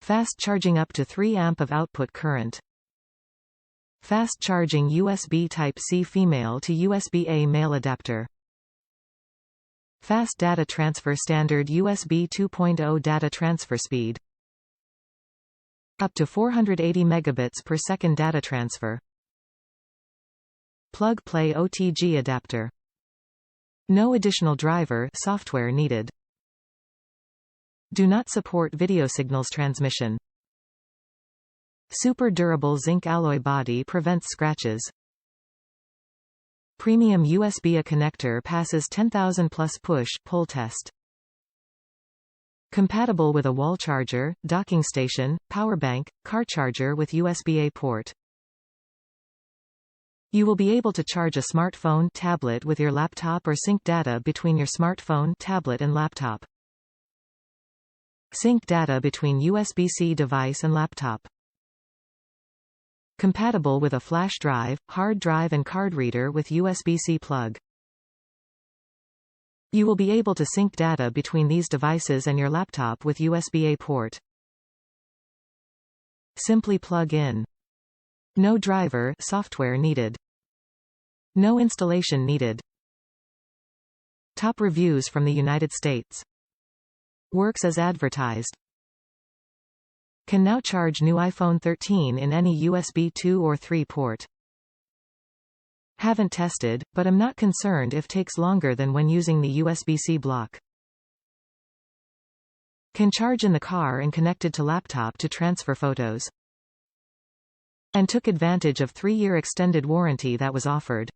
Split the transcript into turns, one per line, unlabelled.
Fast charging up to 3 amp of output current. Fast charging USB Type-C female to USB-A male adapter. Fast data transfer standard USB 2.0 data transfer speed. Up to 480 megabits per second data transfer. Plug-play OTG adapter. No additional driver software needed. Do not support video signals transmission. Super durable zinc alloy body prevents scratches. Premium USB-A connector passes 10,000 plus push-pull test. Compatible with a wall charger, docking station, power bank, car charger with USB-A port. You will be able to charge a smartphone, tablet with your laptop or sync data between your smartphone, tablet and laptop. Sync data between USB-C device and laptop. Compatible with a flash drive, hard drive and card reader with USB-C plug. You will be able to sync data between these devices and your laptop with USB-A port. Simply plug in. No driver software needed. No installation needed. Top reviews from the United States. Works as advertised. Can now charge new iPhone 13 in any USB 2 or 3 port. Haven't tested, but I'm not concerned if takes longer than when using the USB-C block. Can charge in the car and connected to laptop to transfer photos. And took advantage of 3-year extended warranty that was offered.